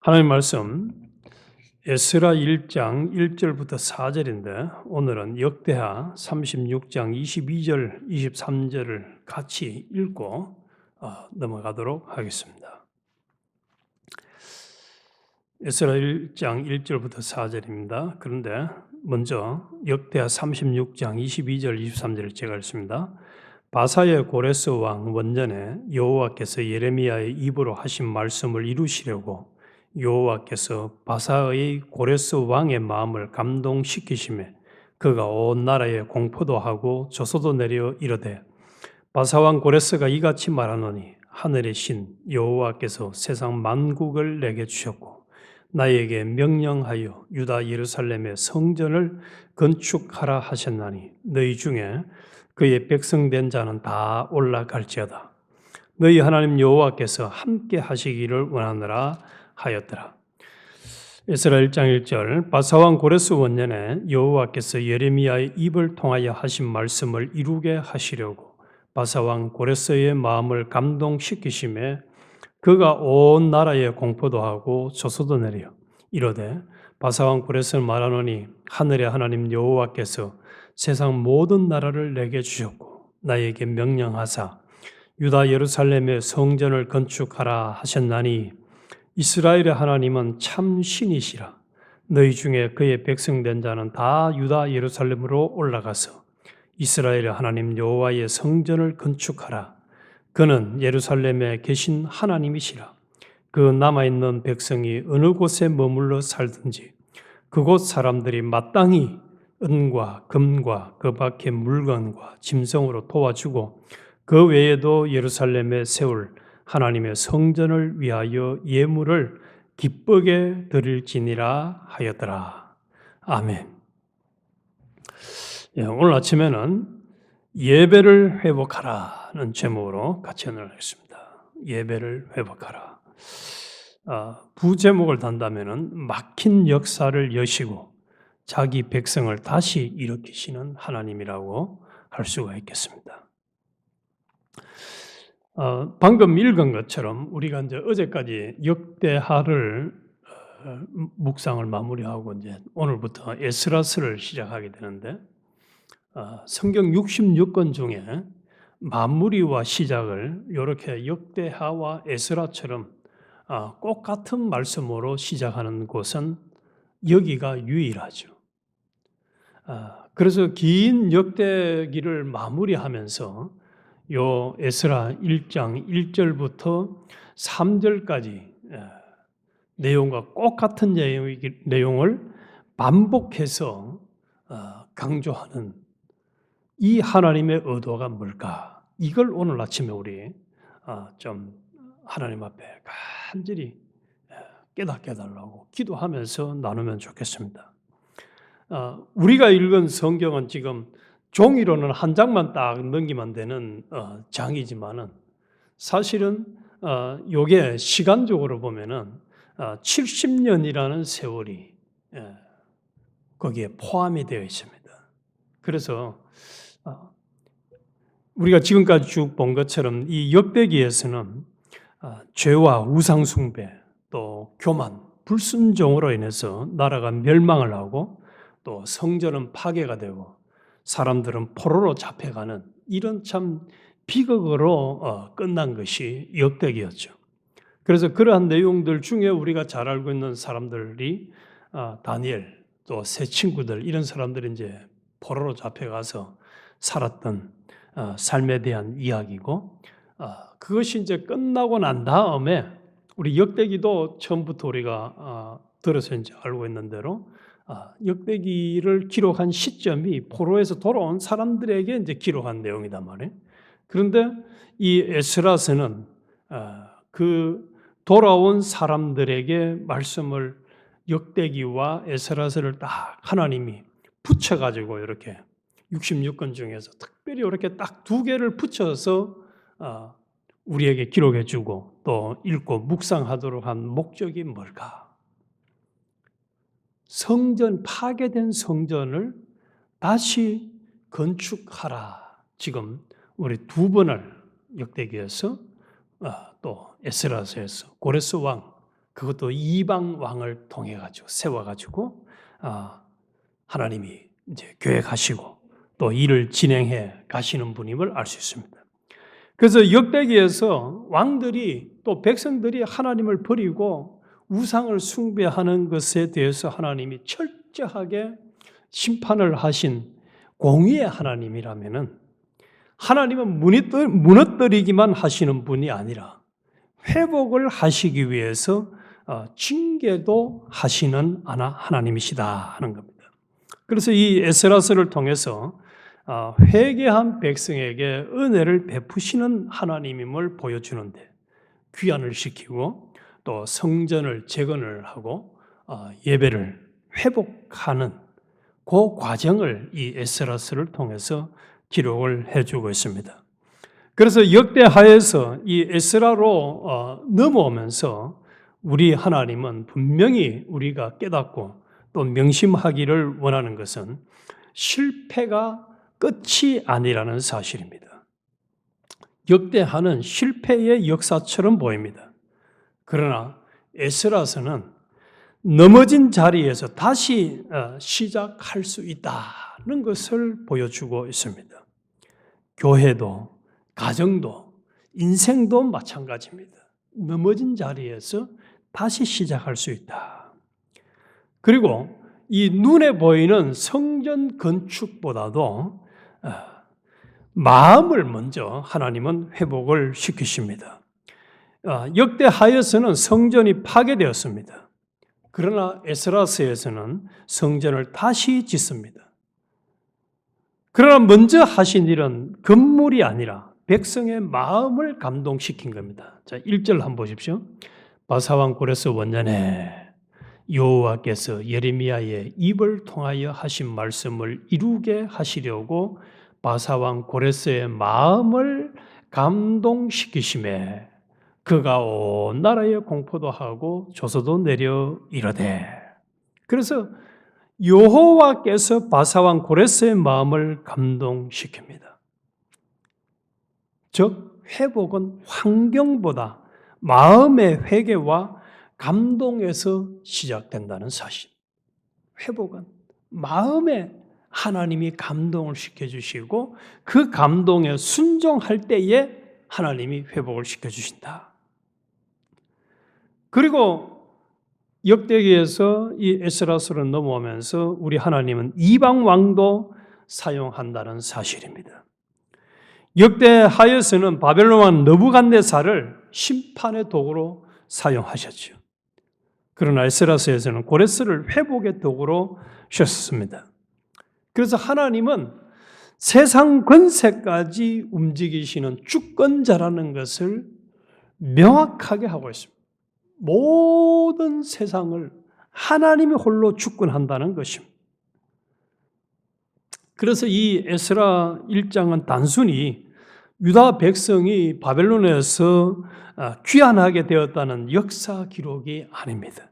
하나님 말씀 에스라 1장 1절부터 4절인데 오늘은 역대하 36장 22절, 23절을 같이 읽고 넘어가도록 하겠습니다. 에스라 1장 1절부터 4절입니다. 그런데 먼저 역대하 36장 22절, 23절을 제가 읽습니다. 바사의 고레스 왕 원년에 여호와께서 예레미야의 입으로 하신 말씀을 이루시려고 여호와께서 바사의 고레스 왕의 마음을 감동시키시매 그가 온 나라에 공포도 하고 조소도 내려 이르되 바사 왕 고레스가 이같이 말하노니 하늘의 신 여호와께서 세상 만국을 내게 주셨고 나에게 명령하여 유다 예루살렘의 성전을 건축하라 하셨나니 너희 중에 그의 백성된 자는 다 올라갈지어다. 너희 하나님 여호와께서 함께 하시기를 원하노라 하였더라. 에스라 1장 1절 바사왕 고레스 원년에 여호와께서 예레미야의 입을 통하여 하신 말씀을 이루게 하시려고 바사왕 고레스의 마음을 감동시키심에 그가 온 나라에 공포도 하고 조소도 내려 이르되 바사왕 고레스는 말하노니 하늘의 하나님 여호와께서 세상 모든 나라를 내게 주셨고 나에게 명령하사 유다 예루살렘의 성전을 건축하라 하셨나니 이스라엘의 하나님은 참 신이시라. 너희 중에 그의 백성된 자는 다 유다 예루살렘으로 올라가서 이스라엘의 하나님 여호와의 성전을 건축하라. 그는 예루살렘에 계신 하나님이시라. 그 남아있는 백성이 어느 곳에 머물러 살든지 그곳 사람들이 마땅히 은과 금과 그 밖의 물건과 짐승으로 도와주고 그 외에도 예루살렘에 세울 하나님의 성전을 위하여 예물을 기쁘게 드릴지니라 하였더라. 아멘. 오늘 아침에는 예배를 회복하라는 제목으로 같이 연락했습니다. 예배를 회복하라. 부제목을 단다면은 막힌 역사를 여시고 자기 백성을 다시 일으키시는 하나님이라고 할 수가 있겠습니다. 방금 읽은 것처럼 우리가 이제 어제까지 역대하를 묵상을 마무리하고 이제 오늘부터 에스라서를 시작하게 되는데 성경 66권 중에 마무리와 시작을 이렇게 역대하와 에스라처럼 꼭 같은 말씀으로 시작하는 곳은 여기가 유일하죠. 그래서 긴 역대기를 마무리하면서 요 에스라 1장 1절부터 3절까지 내용과 꼭 같은 내용을 반복해서 강조하는 이 하나님의 의도가 뭘까? 이걸 오늘 아침에 우리 좀 하나님 앞에 간절히 깨닫게 해달라고 기도하면서 나누면 좋겠습니다. 우리가 읽은 성경은 지금 종이로는 한 장만 딱 넘기면 되는 장이지만은 사실은 요게 시간적으로 보면은 70년이라는 세월이 거기에 포함이 되어 있습니다. 그래서 우리가 지금까지 쭉 본 것처럼 이 역대기에서는 죄와 우상 숭배, 또 교만, 불순종으로 인해서 나라가 멸망을 하고 또 성전은 파괴가 되고 사람들은 포로로 잡혀가는 이런 참 비극으로 끝난 것이 역대기였죠. 그래서 그러한 내용들 중에 우리가 잘 알고 있는 사람들이 다니엘, 또 세 친구들 이런 사람들이 이제 포로로 잡혀가서 살았던 삶에 대한 이야기고 그것이 이제 끝나고 난 다음에 우리 역대기도 처음부터 우리가 들어서 이제 알고 있는 대로 역대기를 기록한 시점이 포로에서 돌아온 사람들에게 이제 기록한 내용이단 말이에요. 그런데 이 에스라서는 그 돌아온 사람들에게 말씀을 역대기와 에스라서를 딱 하나님이 붙여가지고 이렇게 66권 중에서 특별히 이렇게 딱 두 개를 붙여서 우리에게 기록해주고 또 읽고 묵상하도록 한 목적이 뭘까? 성전, 파괴된 성전을 다시 건축하라. 지금 우리 두 번을 역대기에서 또 에스라서에서 고레스 왕 그것도 이방 왕을 통해 가지고 세워 가지고 하나님이 이제 계획하시고 또 일을 진행해 가시는 분임을 알 수 있습니다. 그래서 역대기에서 왕들이 또 백성들이 하나님을 버리고 우상을 숭배하는 것에 대해서 하나님이 철저하게 심판을 하신 공의의 하나님이라면은 하나님은 무너뜨리기만 하시는 분이 아니라 회복을 하시기 위해서 징계도 하시는 하나님이시다 하는 겁니다. 그래서 이 에스라서를 통해서 회개한 백성에게 은혜를 베푸시는 하나님임을 보여주는데 귀환을 시키고 또 성전을 재건을 하고 예배를 회복하는 그 과정을 이 에스라서를 통해서 기록을 해주고 있습니다. 그래서 역대하에서 이 에스라로 넘어오면서 우리 하나님은 분명히 우리가 깨닫고 또 명심하기를 원하는 것은 실패가 끝이 아니라는 사실입니다. 역대하는 실패의 역사처럼 보입니다. 그러나 에스라서는 넘어진 자리에서 다시 시작할 수 있다는 것을 보여주고 있습니다. 교회도 가정도 인생도 마찬가지입니다. 넘어진 자리에서 다시 시작할 수 있다. 그리고 이 눈에 보이는 성전 건축보다도 마음을 먼저 하나님은 회복을 시키십니다. 역대하에서는 성전이 파괴되었습니다. 그러나 에스라서에서는 성전을 다시 짓습니다. 그러나 먼저 하신 일은 건물이 아니라 백성의 마음을 감동시킨 겁니다. 자, 1절 한번 보십시오. 바사왕 고레스 원년에 여호와께서 예레미야의 입을 통하여 하신 말씀을 이루게 하시려고 바사왕 고레스의 마음을 감동시키심에 그가 온 나라에 공포도 하고 조서도 내려 이르되. 그래서 여호와께서 바사왕 고레스의 마음을 감동시킵니다. 즉 회복은 환경보다 마음의 회개와 감동에서 시작된다는 사실. 회복은 마음에 하나님이 감동을 시켜주시고 그 감동에 순종할 때에 하나님이 회복을 시켜주신다. 그리고 역대기에서 이 에스라서로 넘어오면서 우리 하나님은 이방 왕도 사용한다는 사실입니다. 역대하에서는 바벨론 왕 느부갓네살을 심판의 도구로 사용하셨죠. 그러나 에스라서에서는 고레스를 회복의 도구로 쓰셨습니다. 그래서 하나님은 세상 권세까지 움직이시는 주권자라는 것을 명확하게 하고 있습니다. 모든 세상을 하나님이 홀로 주권한다는 것입니다. 그래서 이 에스라 1장은 단순히 유다 백성이 바벨론에서 귀환하게 되었다는 역사 기록이 아닙니다.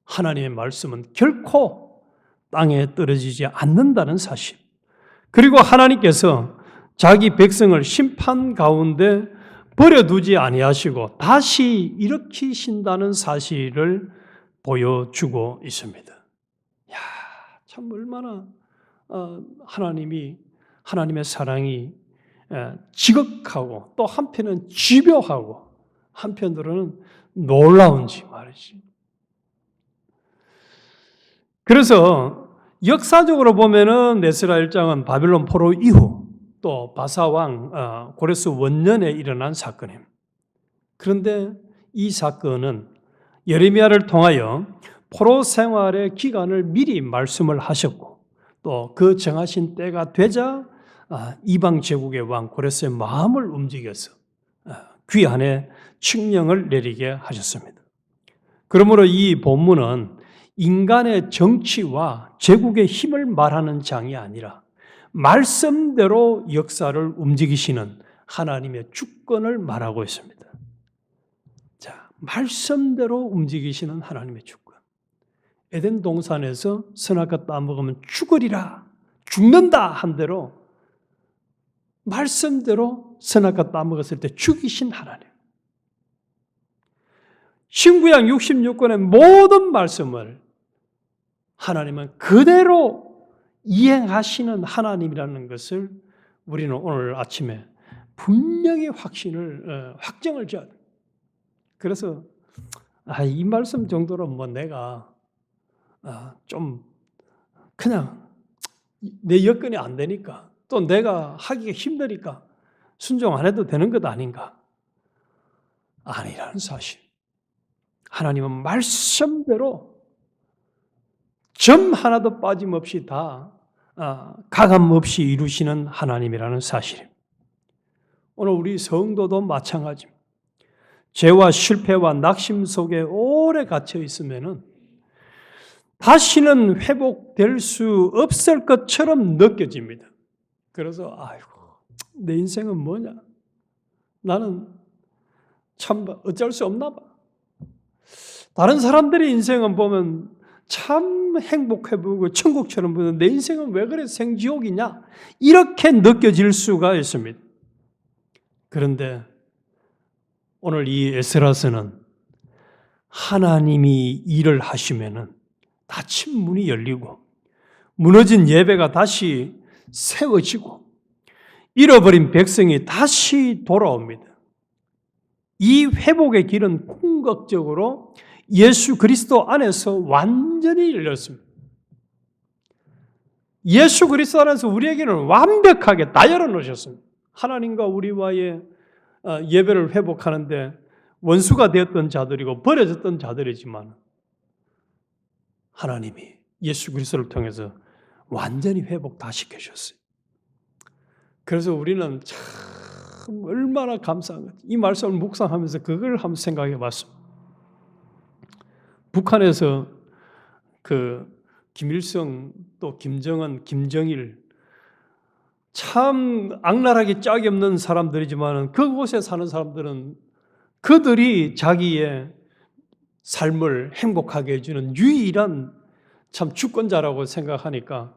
하나님의 말씀은 결코 땅에 떨어지지 않는다는 사실. 그리고 하나님께서 자기 백성을 심판 가운데 버려두지 아니하시고 다시 일으키신다는 사실을 보여주고 있습니다. 야, 참 얼마나 하나님의 사랑이 지극하고 또 한편은 집요하고 한편으로는 놀라운지 말이지. 그래서 역사적으로 보면은 에스라 1장은 바벨론 포로 이후 또 바사왕 고레스 원년에 일어난 사건입니다. 그런데 이 사건은 예레미야를 통하여 포로 생활의 기간을 미리 말씀을 하셨고 또 그 정하신 때가 되자 이방 제국의 왕 고레스의 마음을 움직여서 귀환의 칙령을 내리게 하셨습니다. 그러므로 이 본문은 인간의 정치와 제국의 힘을 말하는 장이 아니라 말씀대로 역사를 움직이시는 하나님의 주권을 말하고 있습니다. 자, 말씀대로 움직이시는 하나님의 주권. 에덴 동산에서 선악과 따먹으면 죽으리라, 죽는다 한 대로 말씀대로 선악과 따먹었을 때 죽이신 하나님. 신구약 66권의 모든 말씀을 하나님은 그대로 이행하시는 하나님이라는 것을 우리는 오늘 아침에 분명히 확정을 줘야 돼. 그래서 이 말씀 정도로 뭐 내가 좀 그냥 내 여건이 안 되니까 또 내가 하기가 힘드니까 순종 안 해도 되는 것 아닌가? 아니라는 사실. 하나님은 말씀대로 점 하나도 빠짐없이 다 가감 없이 이루시는 하나님이라는 사실입니다. 오늘 우리 성도도 마찬가지입니다. 죄와 실패와 낙심 속에 오래 갇혀 있으면은 다시는 회복될 수 없을 것처럼 느껴집니다. 그래서 내 인생은 뭐냐? 나는 참 어쩔 수 없나 봐. 다른 사람들의 인생은 보면 참 행복해 보이고 천국처럼 보이는데 내 인생은 왜 그래 생지옥이냐? 이렇게 느껴질 수가 있습니다. 그런데 오늘 이 에스라서는 하나님이 일을 하시면은 닫힌 문이 열리고 무너진 예배가 다시 세워지고 잃어버린 백성이 다시 돌아옵니다. 이 회복의 길은 궁극적으로 예수 그리스도 안에서 완전히 열렸습니다. 예수 그리스도 안에서 우리에게는 완벽하게 다 열어놓으셨습니다. 하나님과 우리와의 예배를 회복하는데 원수가 되었던 자들이고 버려졌던 자들이지만 하나님이 예수 그리스도를 통해서 완전히 회복 다 시켜주셨어요. 그래서 우리는 참 얼마나 감사한 것. 이 말씀을 묵상하면서 그걸 한번 생각해 봤습니다. 북한에서 김일성 또 김정은, 김정일 참 악랄하게 짝이 없는 사람들이지만 그곳에 사는 사람들은 그들이 자기의 삶을 행복하게 해주는 유일한 참 주권자라고 생각하니까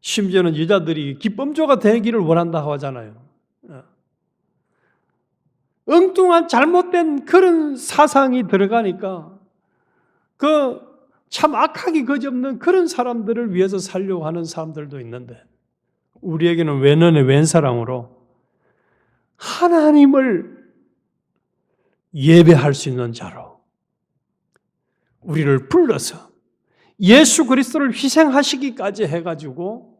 심지어는 여자들이 기범조가 되기를 원한다고 하잖아요. 엉뚱한 잘못된 그런 사상이 들어가니까 참 악하기 그지없는 그런 사람들을 위해서 살려고 하는 사람들도 있는데 우리에게는 왼언의 왼사랑으로 하나님을 예배할 수 있는 자로 우리를 불러서 예수 그리스도를 희생하시기까지 해가지고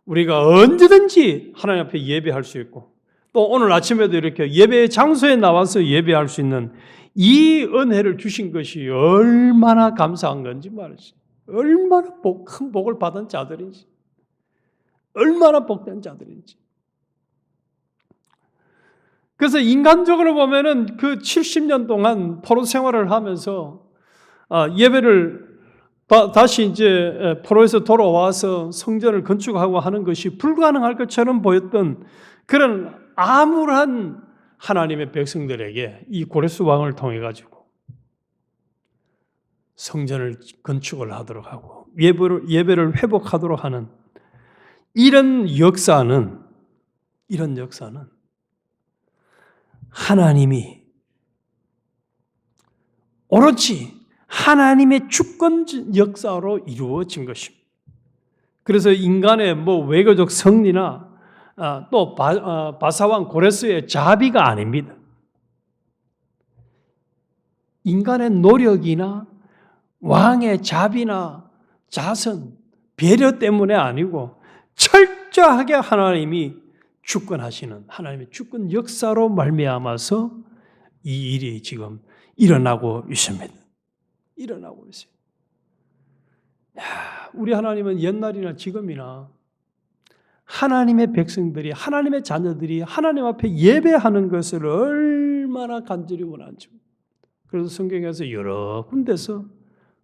우리가 언제든지 하나님 앞에 예배할 수 있고 또 오늘 아침에도 이렇게 예배의 장소에 나와서 예배할 수 있는 이 은혜를 주신 것이 얼마나 감사한 건지 말이지. 얼마나 큰 복을 받은 자들인지. 얼마나 복된 자들인지. 그래서 인간적으로 보면은 그 70년 동안 포로 생활을 하면서 예배를 다시 이제 포로에서 돌아와서 성전을 건축하고 하는 것이 불가능할 것처럼 보였던 그런 암울한 하나님의 백성들에게 이 고레스 왕을 통해 가지고 성전을 건축을 하도록 하고 예배를 회복하도록 하는 이런 역사는 하나님이 오로지 하나님의 주권 역사로 이루어진 것입니다. 그래서 인간의 외교적 성리나 또 바사왕 고레스의 자비가 아닙니다. 인간의 노력이나 왕의 자비나 자선, 배려 때문에 아니고 철저하게 하나님이 주권하시는 하나님의 주권 역사로 말미암아서 이 일이 지금 일어나고 있습니다. 일어나고 있어요. 우리 하나님은 옛날이나 지금이나 하나님의 백성들이, 하나님의 자녀들이 하나님 앞에 예배하는 것을 얼마나 간절히 원하는지. 그래서 성경에서 여러 군데서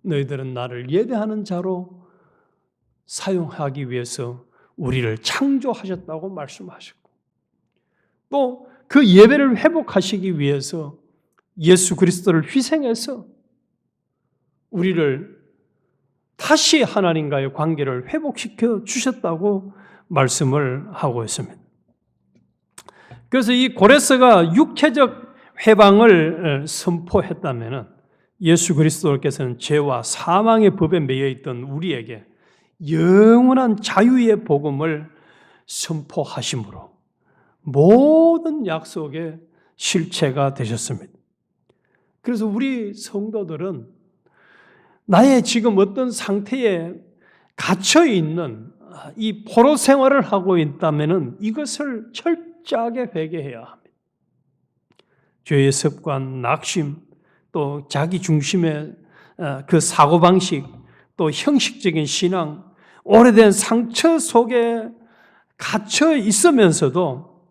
너희들은 나를 예배하는 자로 사용하기 위해서 우리를 창조하셨다고 말씀하셨고 또 그 예배를 회복하시기 위해서 예수 그리스도를 희생해서 우리를 다시 하나님과의 관계를 회복시켜 주셨다고 말씀을 하고 있습니다. 그래서 이 고레스가 육체적 회방을 선포했다면 예수 그리스도께서는 죄와 사망의 법에 매여 있던 우리에게 영원한 자유의 복음을 선포하심으로 모든 약속의 실체가 되셨습니다. 그래서 우리 성도들은 나의 지금 어떤 상태에 갇혀 있는 이 포로 생활을 하고 있다면 이것을 철저하게 회개해야 합니다. 죄의 습관, 낙심, 또 자기 중심의 그 사고방식, 또 형식적인 신앙, 오래된 상처 속에 갇혀 있으면서도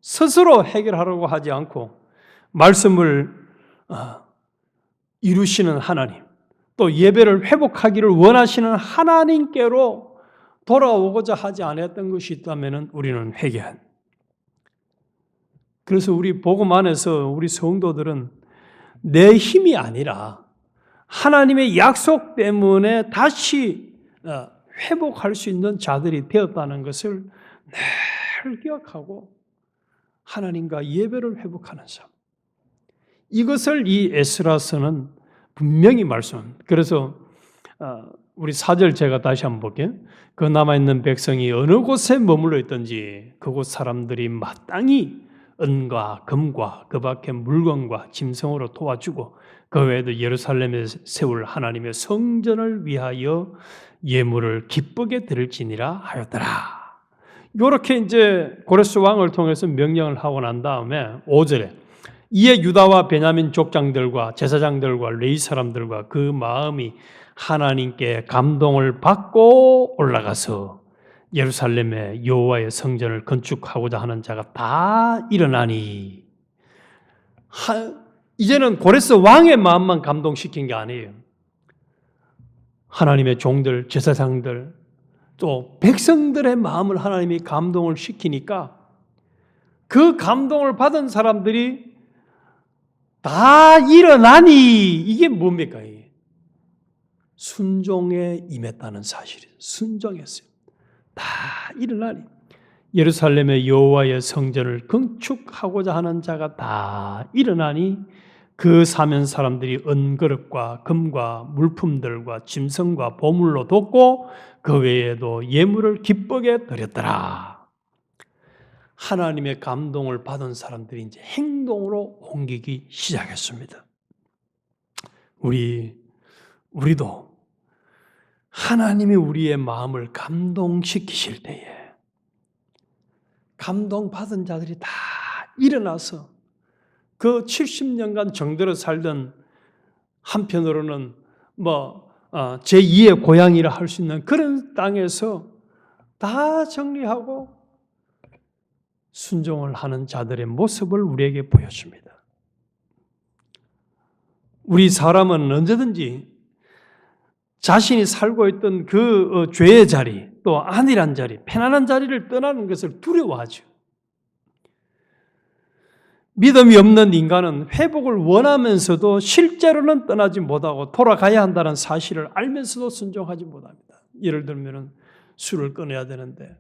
스스로 해결하려고 하지 않고 말씀을 이루시는 하나님, 또 예배를 회복하기를 원하시는 하나님께로 돌아오고자 하지 않았던 것이 있다면 우리는 회개한. 그래서 우리 복음 안에서 우리 성도들은 내 힘이 아니라 하나님의 약속 때문에 다시 회복할 수 있는 자들이 되었다는 것을 늘 기억하고 하나님과 예배를 회복하는 삶. 이것을 이 에스라서는 분명히 말씀합니다. 그래서 우리 4절 제가 다시 한번 볼게요. 그 남아있는 백성이 어느 곳에 머물러 있든지 그곳 사람들이 마땅히 은과 금과 그 밖의 물건과 짐승으로 도와주고 그 외에도 예루살렘에 세울 하나님의 성전을 위하여 예물을 기쁘게 드릴지니라 하였더라. 이렇게 이제 고레스 왕을 통해서 명령을 하고 난 다음에 5절에 이에 유다와 베냐민 족장들과 제사장들과 레위 사람들과 그 마음이 하나님께 감동을 받고 올라가서 예루살렘에 여호와의 성전을 건축하고자 하는 자가 다 일어나니. 이제는 고레스 왕의 마음만 감동시킨 게 아니에요. 하나님의 종들, 제사장들, 또 백성들의 마음을 하나님이 감동을 시키니까 그 감동을 받은 사람들이 다 일어나니. 이게 뭡니까? 순종에 임했다는 사실이에요. 순종했어요. 다 일어나니. 예루살렘의 여호와의 성전을 건축하고자 하는 자가 다 일어나니 그 사면 사람들이 은그릇과 금과 물품들과 짐승과 보물로 돕고 그 외에도 예물을 기쁘게 드렸더라. 하나님의 감동을 받은 사람들이 이제 행동으로 옮기기 시작했습니다. 우리도 하나님이 우리의 마음을 감동시키실 때에 감동받은 자들이 다 일어나서 그 70년간 정대로 살던, 한편으로는 제2의 고향이라 할 수 있는 그런 땅에서 다 정리하고 순종을 하는 자들의 모습을 우리에게 보여줍니다. 우리 사람은 언제든지 자신이 살고 있던 그 죄의 자리, 또 안일한 자리, 편안한 자리를 떠나는 것을 두려워하죠. 믿음이 없는 인간은 회복을 원하면서도 실제로는 떠나지 못하고 돌아가야 한다는 사실을 알면서도 순종하지 못합니다. 예를 들면 술을 끊어야 되는데,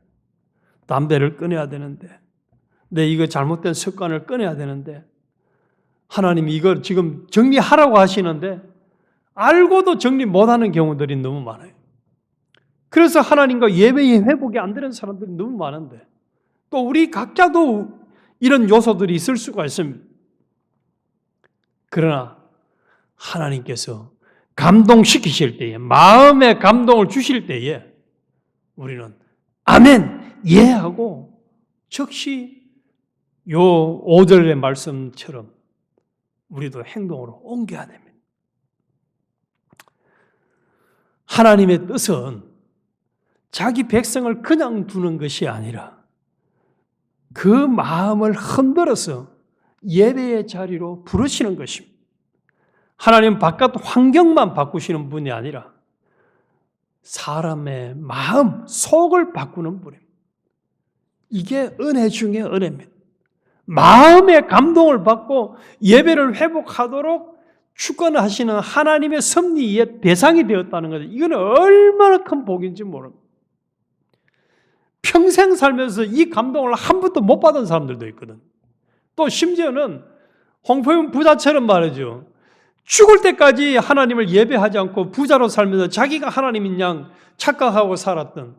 담배를 끊어야 되는데, 내 이거 잘못된 습관을 끊어야 되는데, 하나님이 이걸 지금 정리하라고 하시는데 알고도 정리 못하는 경우들이 너무 많아요. 그래서 하나님과 예배의 회복이 안 되는 사람들이 너무 많은데, 또 우리 각자도 이런 요소들이 있을 수가 있습니다. 그러나 하나님께서 감동시키실 때에, 마음의 감동을 주실 때에 우리는 아멘, 예 하고 즉시 요 5절의 말씀처럼 우리도 행동으로 옮겨야 됩니다. 하나님의 뜻은 자기 백성을 그냥 두는 것이 아니라 그 마음을 흔들어서 예배의 자리로 부르시는 것입니다. 하나님은 바깥 환경만 바꾸시는 분이 아니라 사람의 마음, 속을 바꾸는 분입니다. 이게 은혜 중에 은혜입니다. 마음의 감동을 받고 예배를 회복하도록 주권하시는 하나님의 섭리의 대상이 되었다는 거죠. 이건 얼마나 큰 복인지 모릅니다. 평생 살면서 이 감동을 한 번도 못 받은 사람들도 있거든. 또 심지어는 홍포윤 부자처럼 말이죠. 죽을 때까지 하나님을 예배하지 않고 부자로 살면서 자기가 하나님인 양 착각하고 살았던,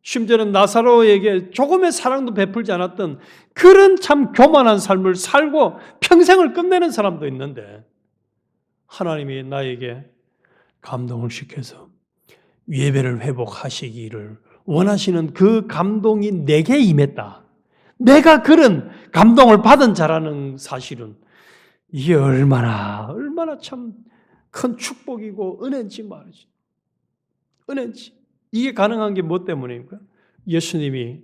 심지어는 나사로에게 조금의 사랑도 베풀지 않았던 그런 참 교만한 삶을 살고 평생을 끝내는 사람도 있는데, 하나님이 나에게 감동을 시켜서 예배를 회복하시기를 원하시는 그 감동이 내게 임했다. 내가 그런 감동을 받은 자라는 사실은 이게 얼마나 참 큰 축복이고 은혜인지 말이지. 은혜인지. 이게 가능한 게 뭐 때문입니까? 예수님이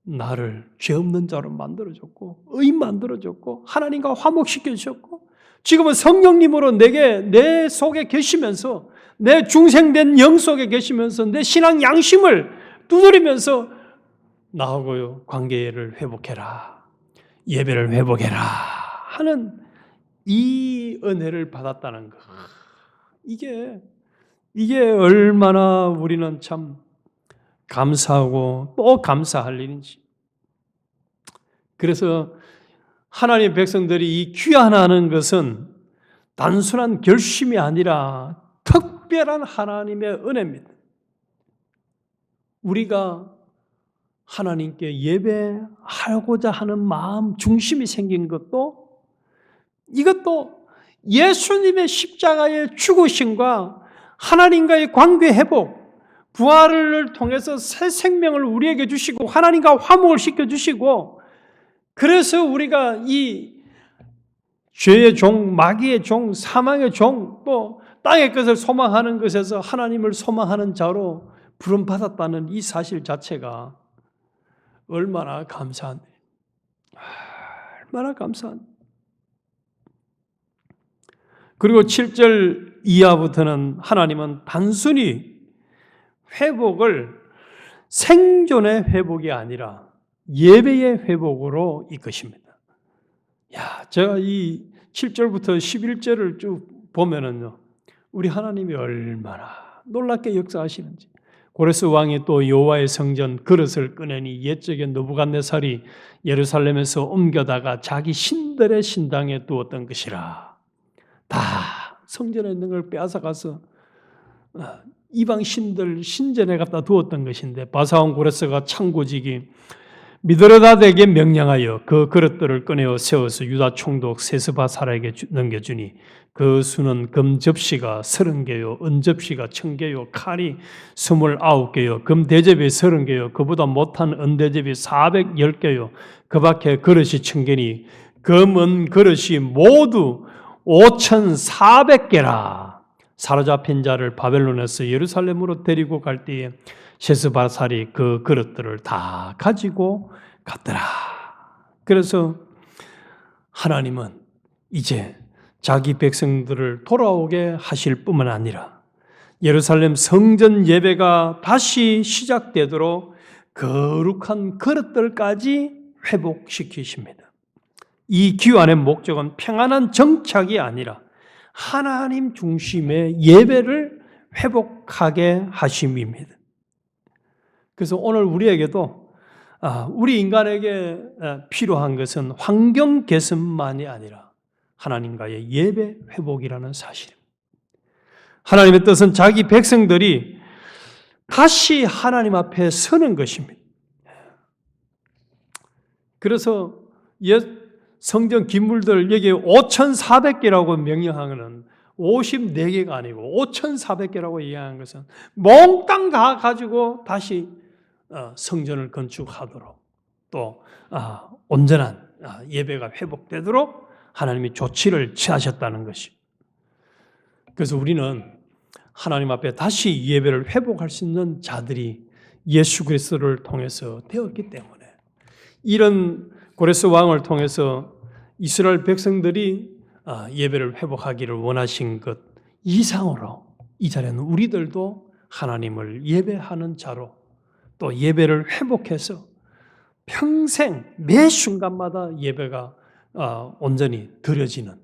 나를 죄 없는 자로 만들어줬고 의인 만들어줬고 하나님과 화목시켜 주셨고 지금은 성령님으로 내 속에 계시면서 내 중생된 영 속에 계시면서 내 신앙 양심을 두드리면서 나하고요 관계를 회복해라, 예배를 회복해라 하는 이 은혜를 받았다는 것. 이게 얼마나 우리는 참 감사하고 또 감사할 일인지. 그래서 하나님의 백성들이 이 귀환하는 것은 단순한 결심이 아니라 특별한 하나님의 은혜입니다. 우리가 하나님께 예배하고자 하는 마음 중심이 생긴 것도 이것도 예수님의 십자가의 죽으심과 하나님과의 관계 회복, 부활을 통해서 새 생명을 우리에게 주시고 하나님과 화목을 시켜주시고, 그래서 우리가 이 죄의 종, 마귀의 종, 사망의 종, 또 땅의 것을 소망하는 것에서 하나님을 소망하는 자로 부름받았다는 이 사실 자체가 얼마나 감사한, 얼마나 감사한. 그리고 7절 이하부터는 하나님은 단순히 회복을 생존의 회복이 아니라 예배의 회복으로 이끄십니다. 제가 이 7절부터 11절을 쭉 보면은요, 우리 하나님이 얼마나 놀랍게 역사하시는지. 고레스 왕이 또 여호와의 성전 그릇을 꺼내니 옛적에 느부갓네살이 예루살렘에서 옮겨다가 자기 신들의 신당에 두었던 것이라. 다 성전에 있는 걸 빼앗아가서 이방 신들 신전에 갖다 두었던 것인데, 바사온 고레스가 창고지기 미드르다데게 명령하여 그 그릇들을 꺼내어 세워서 유다 총독 세스바살에게 넘겨주니 그 수는 금 접시가 30개요 은 접시가 1000개요 칼이 29개요 금 대접이 30개요 그보다 못한 은 대접이 410개요 그 밖에 그릇이 1000개니 금은 그릇이 모두 5400개라. 사로잡힌 자를 바벨론에서 예루살렘으로 데리고 갈 때에 셰스바살이 그 그릇들을 다 가지고 갔더라. 그래서 하나님은 이제 자기 백성들을 돌아오게 하실 뿐만 아니라 예루살렘 성전 예배가 다시 시작되도록 거룩한 그릇들까지 회복시키십니다. 이 귀환의 목적은 평안한 정착이 아니라 하나님 중심의 예배를 회복하게 하심입니다. 그래서 오늘 우리에게도 우리 인간에게 필요한 것은 환경 개선만이 아니라 하나님과의 예배 회복이라는 사실입니다. 하나님의 뜻은 자기 백성들이 다시 하나님 앞에 서는 것입니다. 그래서 옛 성전 기물들 여기 5,400개라고 명령하는 54개가 아니고 5,400개라고 이야기한 것은 몽땅 다 가지고 다시 성전을 건축하도록 또 온전한 예배가 회복되도록 하나님이 조치를 취하셨다는 것이. 그래서 우리는 하나님 앞에 다시 예배를 회복할 수 있는 자들이 예수 그리스도를 통해서 되었기 때문에 이런 고레스 왕을 통해서 이스라엘 백성들이 예배를 회복하기를 원하신 것 이상으로 이 자리에는 우리들도 하나님을 예배하는 자로 또 예배를 회복해서 평생 매 순간마다 예배가 온전히 드려지는,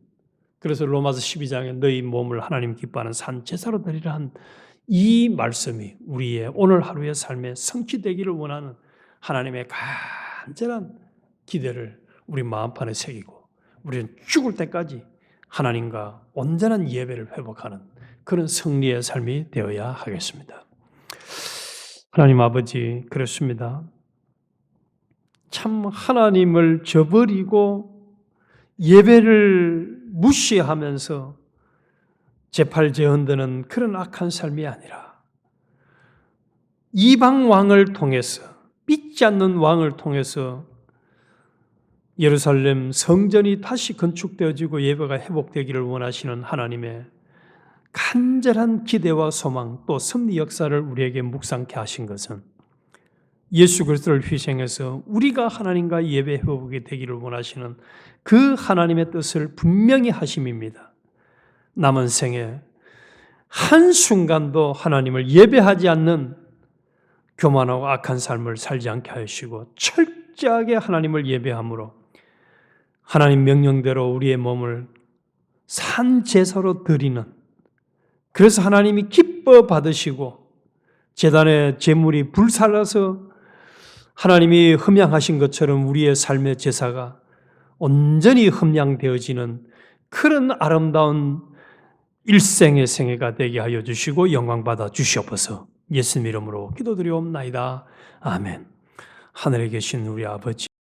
그래서 로마서 12장에 너희 몸을 하나님 기뻐하는 산 제사로 드리라 한 이 말씀이 우리의 오늘 하루의 삶에 성취되기를 원하는 하나님의 간절한 기대를 우리 마음판에 새기고 우리는 죽을 때까지 하나님과 온전한 예배를 회복하는 그런 승리의 삶이 되어야 하겠습니다. 하나님 아버지, 그렇습니다. 참 하나님을 저버리고 예배를 무시하면서 제팔제헌드는 그런 악한 삶이 아니라 이방 왕을 통해서, 믿지 않는 왕을 통해서 예루살렘 성전이 다시 건축되어지고 예배가 회복되기를 원하시는 하나님의 간절한 기대와 소망, 또 섭리 역사를 우리에게 묵상케 하신 것은 예수 그리스도를 희생해서 우리가 하나님과 예배 회복이 되기를 원하시는 그 하나님의 뜻을 분명히 하심입니다. 남은 생에 한순간도 하나님을 예배하지 않는 교만하고 악한 삶을 살지 않게 하시고 철저하게 하나님을 예배함으로 하나님 명령대로 우리의 몸을 산 제사로 드리는, 그래서 하나님이 기뻐 받으시고 제단의 제물이 불살라서 하나님이 흠양하신 것처럼 우리의 삶의 제사가 온전히 흠양되어지는 그런 아름다운 일생의 생애가 되게 하여 주시고 영광받아 주시옵소서. 예수님 이름으로 기도드리옵나이다. 아멘. 하늘에 계신 우리 아버지,